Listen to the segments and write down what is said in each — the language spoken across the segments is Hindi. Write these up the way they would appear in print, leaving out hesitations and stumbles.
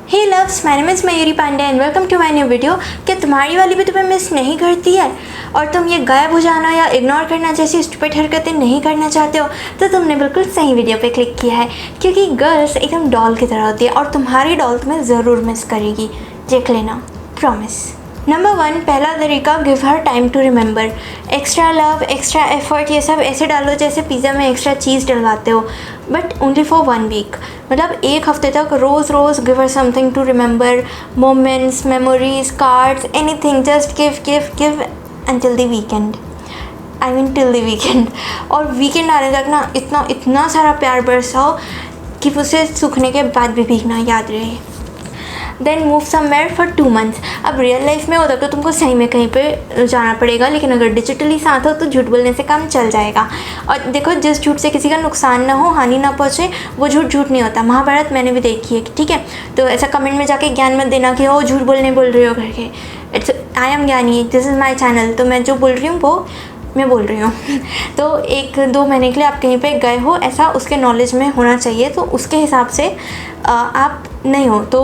Hey loves, my name is Mayuri Pandey and welcome to my new video. क्या तुम्हारी वाली भी तुम्हें मिस नहीं करती है और तुम ये गायब हो जाना या इग्नोर करना जैसी स्टूपिड हरकतें नहीं करना चाहते हो, तो तुमने बिल्कुल सही वीडियो पे क्लिक किया है, क्योंकि गर्ल्स एकदम डॉल की तरह होती है और तुम्हारी डॉल तुम्हें ज़रूर मिस करेगी। देख लेना, प्रॉमिस। नंबर 1, पहला तरीका, give her time to remember. Extra love, extra effort ये सब ऐसे डालो जैसे पिज़्ज़ा में एक्स्ट्रा चीज़ डलवाते हो, बट ओनली फॉर 1 वीक। मतलब एक हफ्ते तक रोज़ रोज़ give her something to remember, moments, memories, cards, anything, just give give give until the weekend. I mean till the weekend. और वीकेंड आने तक ना इतना सारा प्यार बरसाओ कि उसे सूखने के बाद भी भीगना याद रहे। Then move somewhere for 2 months. अब रियल लाइफ में होता तो तुमको सही में कहीं पे जाना पड़ेगा, लेकिन अगर डिजिटली साथ हो तो झूठ बोलने से काम चल जाएगा। और देखो, जिस झूठ से किसी का नुकसान ना हो, हानि ना पहुँचे, वो झूठ नहीं होता। महाभारत मैंने भी देखी है, ठीक है। तो ऐसा कमेंट में जाके ज्ञान मत देना कि ओ झूठ बोल रही हो करके। इट्स आई एम ज्ञानी, दिस इज़ माई चैनल, तो मैं जो बोल रही हूँ वो मैं बोल रही हूँ। तो 1-2 महीने के लिए आप कहीं पे गए हो, ऐसा उसके नॉलेज में होना चाहिए, तो उसके हिसाब से आप नहीं हो तो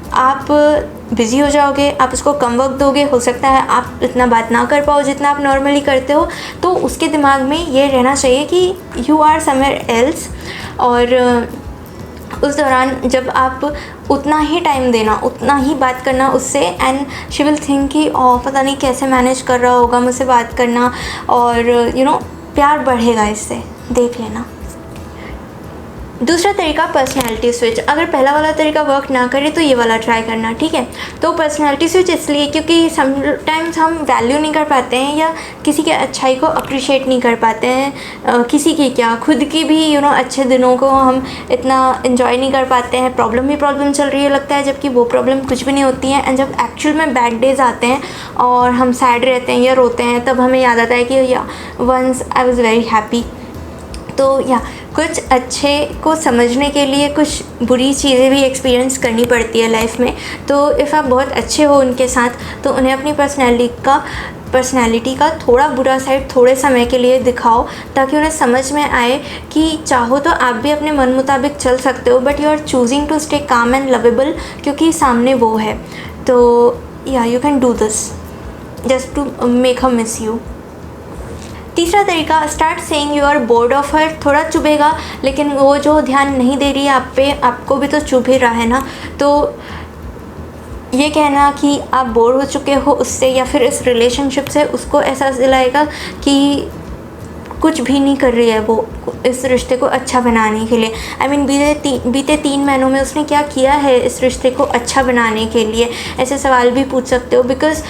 आप बिज़ी हो जाओगे, आप उसको कम वक्त दोगे, हो सकता है आप इतना बात ना कर पाओ जितना आप नॉर्मली करते हो। तो उसके दिमाग में ये रहना चाहिए कि यू आर समवेयर एल्स। और उस दौरान जब आप उतना ही टाइम देना, उतना ही बात करना उससे, एंड शी विल थिंक कि पता नहीं कैसे मैनेज कर रहा होगा मुझसे बात करना, और प्यार बढ़ेगा इससे। देख लेना। दूसरा तरीका, पर्सनैलिटी स्विच। अगर पहला वाला तरीका वर्क ना करे तो ये वाला ट्राई करना, ठीक है। तो पर्सनैलिटी स्विच इसलिए क्योंकि समटाइम्स हम वैल्यू नहीं कर पाते हैं या किसी के अच्छाई को अप्रिशिएट नहीं कर पाते हैं, किसी की क्या, खुद की भी अच्छे दिनों को हम इतना इन्जॉय नहीं कर पाते हैं। प्रॉब्लम ही प्रॉब्लम चल रही है लगता है, जबकि वो प्रॉब्लम कुछ भी नहीं होती है। एंड जब एक्चुअल में बैड डेज आते हैं और हम सैड रहते हैं या रोते हैं, तब हमें याद आता है कि या once I was very happy. तो या कुछ अच्छे को समझने के लिए कुछ बुरी चीज़ें भी एक्सपीरियंस करनी पड़ती है लाइफ में। तो इफ़ आप बहुत अच्छे हो उनके साथ, तो उन्हें अपनी पर्सनैलिटी का थोड़ा बुरा साइड थोड़े समय के लिए दिखाओ, ताकि उन्हें समझ में आए कि चाहो तो आप भी अपने मन मुताबिक चल सकते हो, but you are choosing to stay calm and lovable, क्योंकि सामने वो है। तो या you can do this just to make her miss you. तीसरा तरीका, start saying you are bored of her. थोड़ा चुभेगा, लेकिन वो जो ध्यान नहीं दे रही है आप पे, आपको भी तो चुभ ही रहा है ना। तो ये कहना कि आप बोर हो चुके हो उससे या फिर इस रिलेशनशिप से, उसको एहसास दिलाएगा कि कुछ भी नहीं कर रही है वो इस रिश्ते को अच्छा बनाने के लिए। आई मीन बीते 3 महीनों में उसने क्या किया है इस रिश्ते को अच्छा बनाने के लिए, ऐसे सवाल भी पूछ सकते हो। बिकॉज़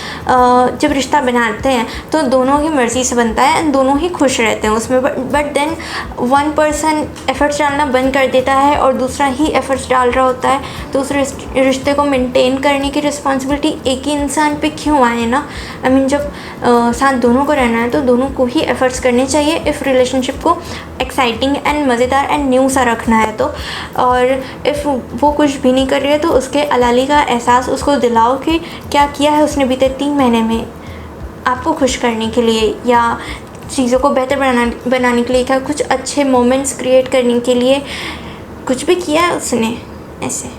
जब रिश्ता बनाते हैं तो दोनों की मर्ज़ी से बनता है एंड दोनों ही खुश रहते हैं उसमें, but then one person efforts डालना बंद कर देता है और दूसरा ही एफ़र्ट्स डाल रहा होता है। तो उस रिश्ते को मेंटेन करने की रिस्पॉन्सिबिलिटी एक ही इंसान पे क्यों आए ना। आई मीन जब साथ दोनों को रहना है तो दोनों को ही एफ़र्ट्स करने चाहिए इफ़ रिलेशनशिप को एक्साइटिंग एंड मज़ेदार एंड न्यू सा रखना है तो। और इफ़ वो कुछ भी नहीं कर रही है तो उसके अलाली का एहसास उसको दिलाओ कि क्या किया है उसने बीते 3 महीने में आपको खुश करने के लिए, या चीज़ों को बेहतर बनाने के लिए, क्या कुछ अच्छे मोमेंट्स क्रिएट करने के लिए कुछ भी किया है उसने ऐसे।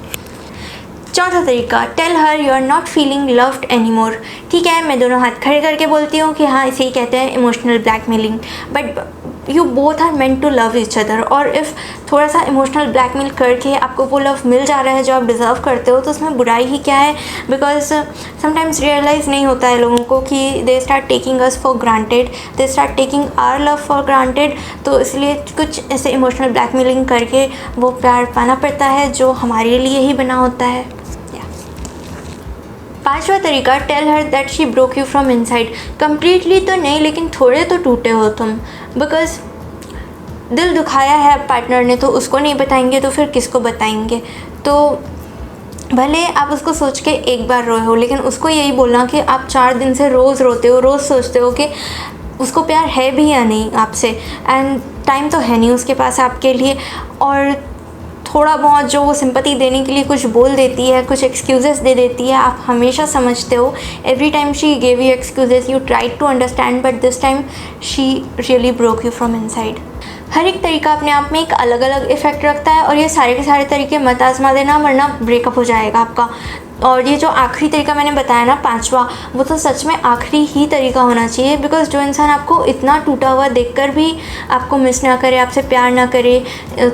चौथा तरीका, tell her you are not feeling loved anymore. ठीक है, मैं दोनों हाथ खड़े करके बोलती हूँ कि हाँ, इसे ही कहते हैं emotional blackmailing, but you both are meant to love each other. और इफ़ थोड़ा सा इमोशनल ब्लैकमेल करके आपको वो लव मिल जा रहा है जो आप डिज़र्व करते हो, तो उसमें बुराई ही क्या है। बिकॉज समटाइम्स रियलाइज़ नहीं होता है लोगों को कि they start taking us for granted, they start taking our love for granted. तो इसलिए कुछ ऐसे इमोशनल ब्लैकमेलिंग करके वो प्यार पाना पड़ता है जो हमारे लिए ही बना होता है। 5वां तरीका, tell her that she broke you from inside. Completely तो नहीं, लेकिन थोड़े तो टूटे हो तुम। बिकॉज दिल दुखाया है पार्टनर ने, तो उसको नहीं बताएंगे तो फिर किसको बताएंगे। तो भले आप उसको सोच के एक बार रोए हो, लेकिन उसको यही बोलना कि आप 4 दिन से रोज़ रोते हो, रोज़ सोचते हो कि उसको प्यार है भी या नहीं आपसे, एंड टाइम तो है नहीं उसके पास आपके लिए। और थोड़ा बहुत जो वो सिंपैथी देने के लिए कुछ बोल देती है, कुछ एक्सक्यूज़ेस दे देती है, आप हमेशा समझते हो। Every time she gave you excuses, you tried to understand, but this time she really broke you from inside. हर एक तरीका अपने आप में एक अलग अलग इफ़ेक्ट रखता है, और ये सारे के सारे तरीके मत आजमा देना, वरना ब्रेकअप हो जाएगा आपका। और ये जो आखिरी तरीका मैंने बताया ना 5वां, वो तो सच में आखिरी ही तरीका होना चाहिए, बिकॉज़ जो इंसान आपको इतना टूटा हुआ देखकर भी आपको मिस ना करे, आपसे प्यार ना करे,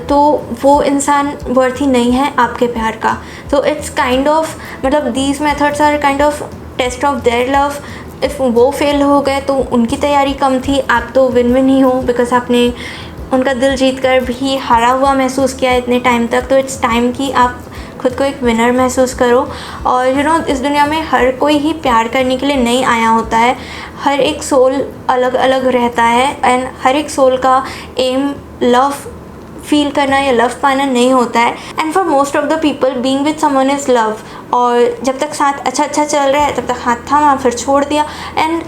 तो वो इंसान वर्थी नहीं है आपके प्यार का। तो इट्स काइंड ऑफ, मतलब these methods are kind of test of their love. If वो फेल हो गए तो उनकी तैयारी कम थी, आप तो विन विन ही हो, बिकॉज़ आपने उनका दिल जीत कर भी हारा हुआ महसूस किया इतने टाइम तक। तो इट्स टाइम कि आप खुद को एक विनर महसूस करो। और इस दुनिया में हर कोई ही प्यार करने के लिए नहीं आया होता है, हर एक सोल अलग अलग रहता है, एंड हर एक सोल का एम लव फील करना या लव पाना नहीं होता है। And for most of the people being with someone is love. और जब तक साथ अच्छा चल रहा है तब तक हाथ थामा, फिर छोड़ दिया। एंड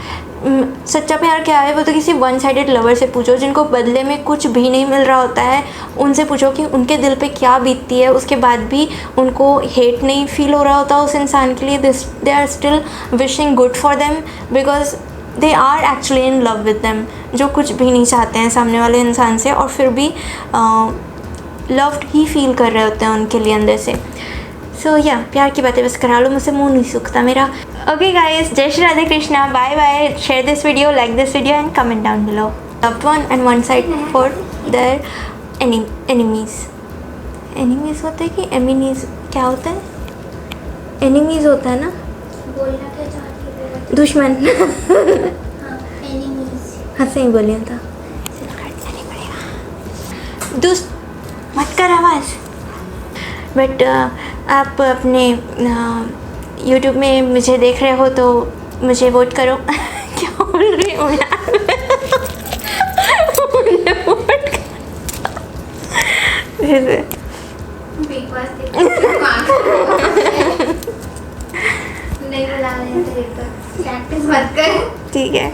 सच्चा प्यार क्या है, वो तो किसी वन साइडेड लवर से पूछो, जिनको बदले में कुछ भी नहीं मिल रहा होता है। उनसे पूछो कि उनके दिल पे क्या बीतती है, उसके बाद भी उनको हेट नहीं फील हो रहा होता उस इंसान के लिए। They are still wishing good for them, because they are actually in love with them. जो कुछ भी नहीं चाहते हैं सामने वाले इंसान से, और फिर भी लव्ड ही फील कर रहे होते हैं उनके लिए अंदर से। सो या प्यार की बातें बस करा लो, मुझसे मुंह नहीं सूखता मेरा। ओके गाइस, जय Shri Radhe Krishna, bye bye. Share this video, like this video and comment down below. Loved one and one side for their enemies. Enemies होते हैं कि एमिनीज, क्या होता है? एनिमीज होता है ना, बोलना क्या चाहती है? दुश्मन। हाँ, enemies। हाँ सही बोलिए था, दुष्ट मत कर आवाज़। बट आप अपने यूट्यूब में मुझे देख रहे हो तो मुझे वोट करो। क्या बोल रही हूँ यार। मुझे वोट बिग बॉस नहीं बुला रहे हैं, प्रैक्टिस मत कर। ठीक है।